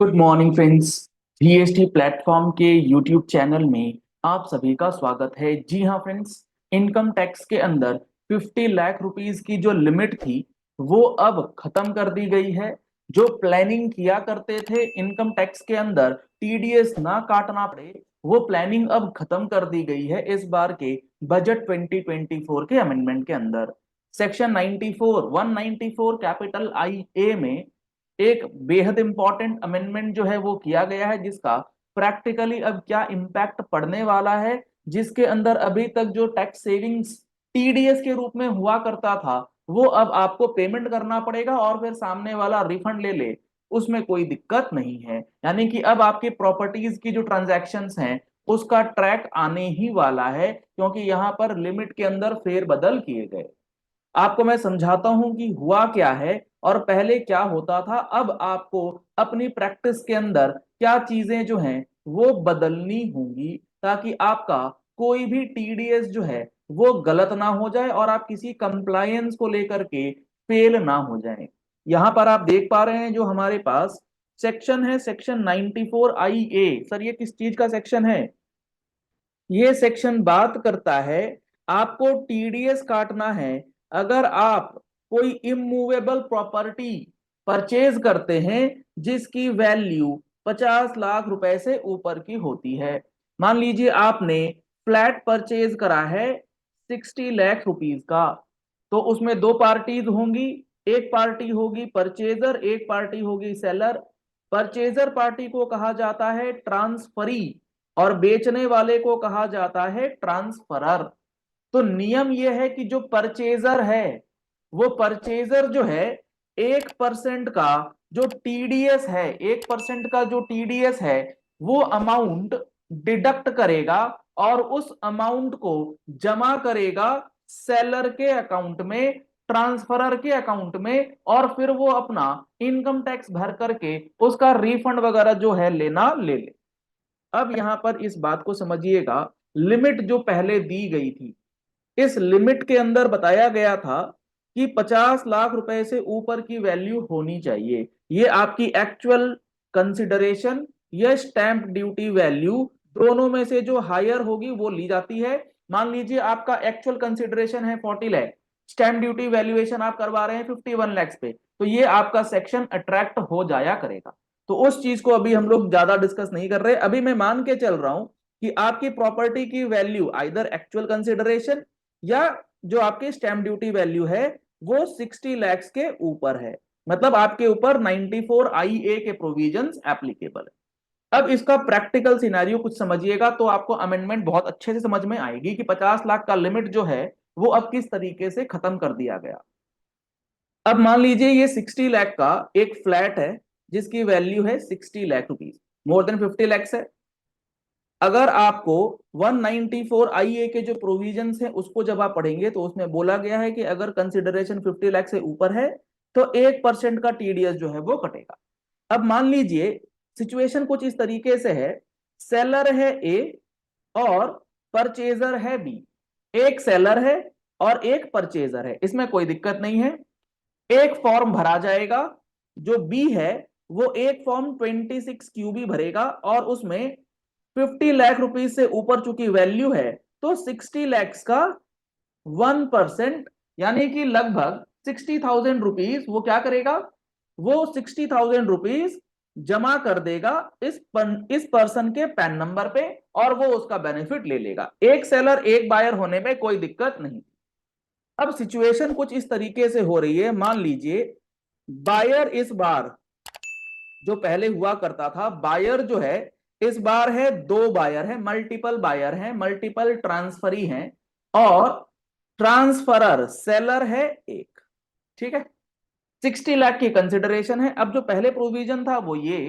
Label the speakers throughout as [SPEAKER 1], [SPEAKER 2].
[SPEAKER 1] Good morning friends. GST platform के YouTube channel में आप सभी का स्वागत है। जी हाँ फ्रेंड्स, इनकम टैक्स के अंदर 50 लाख रुपीस की जो लिमिट थी वो अब खत्म कर दी गई है। जो प्लानिंग किया करते थे इनकम टैक्स के अंदर टीडीएस ना काटना पड़े, वो प्लानिंग अब खत्म कर दी गई है इस बार के बजट 2024 के अमेंडमेंट के अंदर। सेक्शन 94 194 कैपिटल आई ए में एक बेहद इंपॉर्टेंट अमेंडमेंट जो है वो किया गया है, जिसका प्रैक्टिकली अब क्या इम्पैक्ट पड़ने वाला है। जिसके अंदर अभी तक जो टैक्स सेविंग्स टीडीएस के रूप में हुआ करता था वो अब आपको पेमेंट करना पड़ेगा और फिर सामने वाला रिफंड ले ले, उसमें कोई दिक्कत नहीं है। यानी कि अब आपकी प्रॉपर्टीज की जो ट्रांजैक्शंस हैं उसका ट्रैक आने ही वाला है, क्योंकि यहाँ पर लिमिट के अंदर फेरबदल किए गए। आपको मैं समझाता हूं कि हुआ क्या है और पहले क्या होता था। अब आपको अपनी प्रैक्टिस के अंदर क्या चीजें जो हैं वो बदलनी होंगी, ताकि आपका कोई भी टीडीएस जो है वो गलत ना हो जाए और आप किसी कंप्लायंस को लेकर के फेल ना हो जाएं। यहां पर आप देख पा रहे हैं जो हमारे पास सेक्शन है, सेक्शन 94 आई ए। सर ये किस चीज का सेक्शन है? ये सेक्शन बात करता है आपको टीडीएस काटना है अगर आप कोई इमूवेबल प्रॉपर्टी परचेज करते हैं जिसकी वैल्यू 50 लाख रुपए से ऊपर की होती है। मान लीजिए आपने फ्लैट परचेज करा है 60 लाख रुपीज का, तो उसमें दो पार्टीज होंगी। एक पार्टी होगी परचेजर, एक पार्टी होगी सेलर। परचेजर पार्टी को कहा जाता है ट्रांसफरी और बेचने वाले को कहा जाता है ट्रांसफरर। तो नियम यह है कि जो परचेजर है वो परचेजर जो है 1% का जो टीडीएस है, 1% का जो टीडीएस है वो अमाउंट डिडक्ट करेगा और उस अमाउंट को जमा करेगा सेलर के अकाउंट में, ट्रांसफरर के अकाउंट में, और फिर वो अपना इनकम टैक्स भर करके उसका रिफंड वगैरह जो है लेना ले ले। अब यहां पर इस बात को समझिएगा, लिमिट जो पहले दी गई थी इस लिमिट के अंदर बताया गया था कि 50 लाख रुपए से ऊपर की वैल्यू होनी चाहिए। ये आपकी एक्चुअल कंसिडरेशन या स्टैंप ड्यूटी वैल्यू दोनों में से जो हायर होगी वो ली जाती है। मान लीजिए आपका एक्चुअल कंसिडरेशन है 40 लाख, स्टैंप ड्यूटी वैल्यूएशन आप करवा रहे हैं 51 लाख पे, तो ये आपका सेक्शन अट्रैक्ट हो जाया करेगा। तो उस चीज को अभी हम लोग ज्यादा डिस्कस नहीं कर रहे। अभी मैं मान के चल रहा हूं कि आपकी प्रॉपर्टी की वैल्यू आइदर एक्चुअल कंसिडरेशन या जो आपकी स्टैंप ड्यूटी वैल्यू है वो 60 लाख के ऊपर है। मतलब आपके ऊपर 94 आई ए के प्रोविजंस एप्लीकेबल है। अब इसका प्रैक्टिकल सिनेरियो कुछ समझिएगा तो आपको अमेंडमेंट बहुत अच्छे से समझ में आएगी कि 50 लाख का लिमिट जो है वो अब किस तरीके से खत्म कर दिया गया। अब मान लीजिए ये 60 लाख का एक फ्लैट है जिसकी वैल्यू है 60 lakh rupees, more than 50 lakhs है। अगर आपको 194 आईए के जो प्रोविजंस हैं उसको जब आप पढ़ेंगे तो उसमें बोला गया है कि अगर कंसिडरेशन 50 लाख से ऊपर है तो 1% का टीडीएस जो है वो कटेगा। अब मान लीजिए सिचुएशन कुछ इस तरीके से है, सेलर है ए और परचेजर है बी। एक सेलर है और एक परचेजर है, इसमें कोई दिक्कत नहीं है। एक फॉर्म भरा जाएगा, जो बी है वो एक फॉर्म 26 क्यूबी भरेगा और उसमें 50 लाख रुपीज से ऊपर चूंकि वैल्यू है तो 60 लैक्स का 1%, यानी कि लगभग 60,000 रुपीज वो क्या करेगा, वो 60,000 रुपीज जमा कर देगा इस पर्सन के पैन नंबर पे और वो उसका बेनिफिट ले लेगा। एक सेलर एक बायर होने में कोई दिक्कत नहीं। अब सिचुएशन कुछ इस तरीके से हो रही है, मान लीजिए बायर इस बार, जो पहले हुआ करता था बायर जो है इस बार है, दो बायर है, मल्टीपल बायर है, मल्टीपल ट्रांसफरी हैं और ट्रांसफरर सेलर है एक। ठीक है, 60 लाख की कंसिडरेशन है। अब जो पहले प्रोविजन था वो ये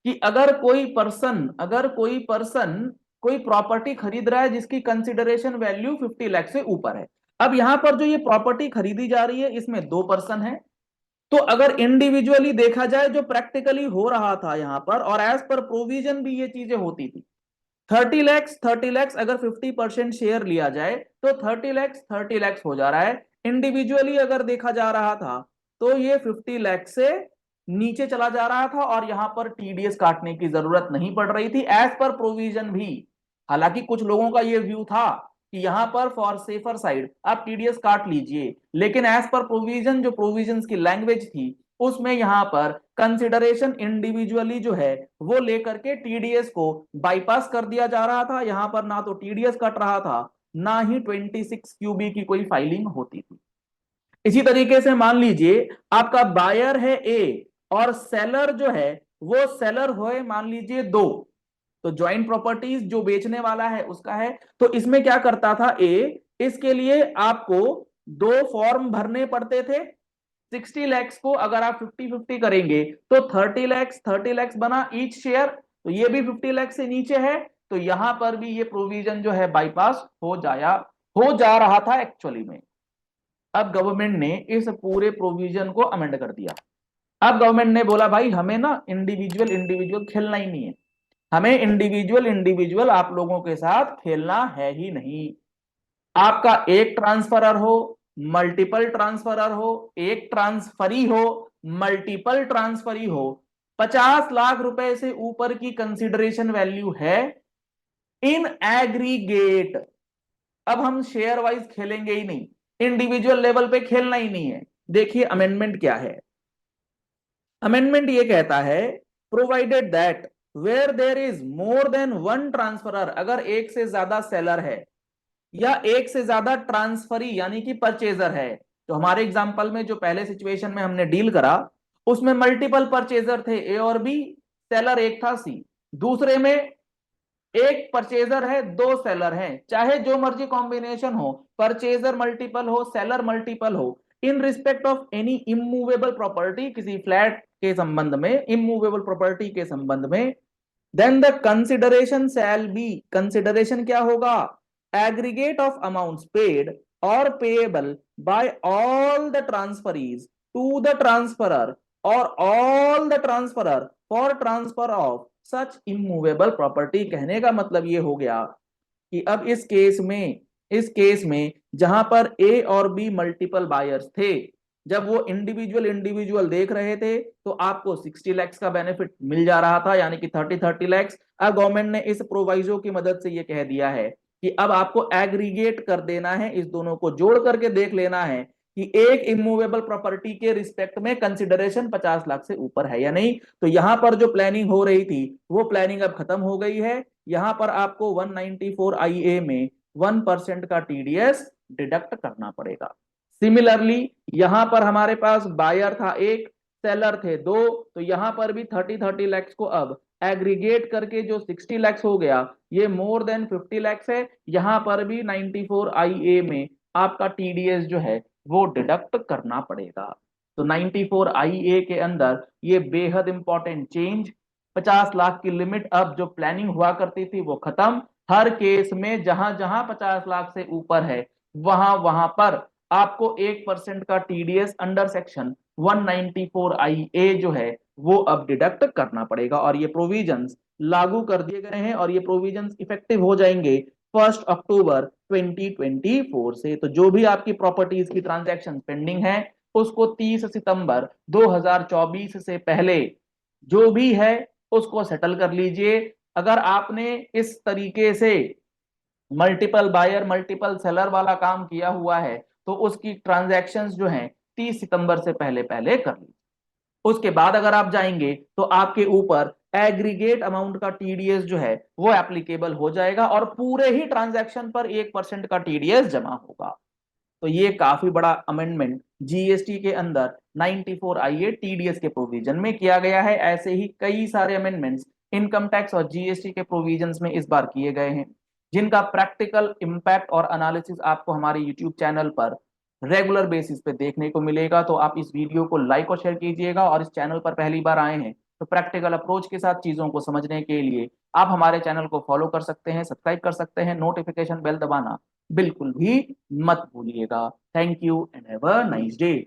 [SPEAKER 1] कि अगर कोई पर्सन कोई प्रॉपर्टी खरीद रहा है जिसकी कंसिडरेशन वैल्यू 50 लाख से ऊपर है। अब यहां पर जो ये प्रॉपर्टी खरीदी जा रही है इसमें दो पर्सन है, तो अगर इंडिविजुअली देखा जाए जो प्रैक्टिकली हो रहा था यहां पर और एज पर प्रोविजन भी ये चीजें होती थी, 30 लैक्स अगर 50% शेयर लिया जाए तो 30 लैक्स हो जा रहा है। इंडिविजुअली अगर देखा जा रहा था तो ये 50 लैक्स से नीचे चला जा रहा था और यहां पर टीडीएस काटने की जरूरत नहीं पड़ रही थी एज पर प्रोविजन भी। हालांकि कुछ लोगों का यह व्यू था कि यहां पर फॉर सेफर साइड आप टीडीएस काट लीजिए, लेकिन एज पर प्रोविजन जो प्रोविजंस की लैंग्वेज थी उसमें यहां पर कंसिडरेशन इंडिविजुअली जो है वो लेकर के टीडीएस को बाईपास कर दिया जा रहा था। यहां पर ना तो टीडीएस कट रहा था ना ही 26 क्यूबी की कोई फाइलिंग होती थी। इसी तरीके से मान लीजिए आपका बायर है ए और सेलर जो है वो सेलर हो मान लीजिए दो, तो ज्वाइंट प्रॉपर्टीज जो बेचने वाला है उसका है। तो इसमें क्या करता था ए, इसके लिए आपको दो फॉर्म भरने पड़ते थे। 60 लैक्स को अगर आप 50-50 करेंगे तो 30 लैक्स बना ईच शेयर, तो ये भी 50 लैक्स से नीचे है, तो यहां पर भी ये प्रोविजन जो है बाईपास हो जा रहा था एक्चुअली में। अब गवर्नमेंट ने इस पूरे प्रोविजन को अमेंड कर दिया। अब गवर्नमेंट ने बोला भाई हमें ना इंडिविजुअल इंडिविजुअल खेलना ही नहीं है, हमें इंडिविजुअल इंडिविजुअल आप लोगों के साथ खेलना है ही नहीं। आपका एक ट्रांसफरर हो, मल्टीपल ट्रांसफरर हो, एक ट्रांसफरी हो, मल्टीपल ट्रांसफरी हो, 50 लाख रुपए से ऊपर की कंसिडरेशन वैल्यू है इन एग्रीगेट। अब हम शेयर वाइज खेलेंगे ही नहीं, इंडिविजुअल लेवल पे खेलना ही नहीं है। देखिए अमेंडमेंट क्या है। अमेंडमेंट ये कहता है provided that where there is more than one transferor, अगर एक से ज्यादा सेलर है या एक से ज्यादा ट्रांसफरी यानी कि परचेजर है। तो हमारे एग्जांपल में जो पहले सिचुएशन में हमने डील करा उसमें मल्टीपल परचेजर थे ए और बी, सेलर एक था सी। दूसरे में एक परचेजर है दो सेलर हैं, चाहे जो मर्जी कॉम्बिनेशन हो, परचेजर मल्टीपल हो सेलर मल्टीपल हो, in respect of any immovable property, किसी फ्लैट के संबंध में इमूवेबल प्रॉपर्टी के संबंध में, then the consideration shall be, consideration क्या होगा, aggregate of amounts paid or payable by all the transferees to the transferor or all the transferor for transfer of such immovable property. कहने का मतलब ये हो गया कि अब इस केस में जहां पर ए और बी मल्टीपल बायर्स थे, जब वो इंडिविजुअल इंडिविजुअल देख रहे थे तो आपको 60 लैक्स का बेनिफिट मिल जा रहा था, यानी कि 30 लैक्स। अब गवर्नमेंट ने इस प्रोवाइजो की मदद से ये कह दिया है कि अब आपको एग्रीगेट कर देना है, इस दोनों को जोड़ करके देख लेना है कि एक इमूवेबल प्रॉपर्टी के रिस्पेक्ट में कंसिडरेशन 50 लाख से ऊपर है या नहीं। तो यहां पर जो प्लानिंग हो रही थी वो प्लानिंग अब खत्म हो गई है। यहां पर आपको 194 IA में 1% का टीडीएस डिडक्ट करना पड़ेगा। सिमिलरली यहां पर हमारे पास बायर था एक, सेलर थे दो, तो यहां पर भी 30 लैक्स को अब एग्रीगेट करके जो 60 लैक्स हो गया ये मोर देन 50 लैक्स है। यहां पर भी 94 IA में आपका टीडीएस जो है वो डिडक्ट करना पड़ेगा। तो 94 IA के अंदर ये बेहद इंपॉर्टेंट चेंज, 50 लाख की लिमिट अब जो प्लानिंग हुआ करती थी वो खत्म। हर केस में जहां जहां 50 लाख से ऊपर है वहां वहां पर आपको 1% का टीडीएस अंडर सेक्शन 194 IA जो है वो अब डिडक्ट करना पड़ेगा। और ये प्रोविजंस लागू कर दिए गए हैं और ये प्रोविजंस इफेक्टिव हो जाएंगे 1 अक्टूबर 2024 से। तो जो भी आपकी प्रॉपर्टीज की ट्रांजैक्शन पेंडिंग है उसको 30 सितंबर 2024 से पहले जो भी है उसको सेटल कर लीजिए। अगर आपने इस तरीके से मल्टीपल बायर मल्टीपल सेलर वाला काम किया हुआ है तो उसकी ट्रांजैक्शंस जो हैं 30 सितंबर से पहले पहले कर लीजिए। उसके बाद अगर आप जाएंगे तो आपके ऊपर एग्रीगेट अमाउंट का टीडीएस जो है वो एप्लीकेबल हो जाएगा और पूरे ही ट्रांजैक्शन पर 1% का टीडीएस जमा होगा। तो ये काफी बड़ा अमेंडमेंट जीएसटी के अंदर 94 IA टीडीएस के प्रोविजन में किया गया है। ऐसे ही कई सारे अमेंडमेंट्स इनकम टैक्स और जीएसटी के प्रोविजंस में इस बार किए गए हैं जिनका प्रैक्टिकल इंपैक्ट और एनालिसिस आपको हमारे यूट्यूब चैनल पर रेगुलर बेसिस पे देखने को मिलेगा। तो आप इस वीडियो को लाइक और शेयर कीजिएगा और इस चैनल पर पहली बार आए हैं तो प्रैक्टिकल अप्रोच के साथ चीजों को समझने के लिए आप हमारे चैनल को फॉलो कर सकते हैं, सब्सक्राइब कर सकते हैं, नोटिफिकेशन बेल दबाना बिल्कुल भी मत भूलिएगा। Thank you and have a nice day.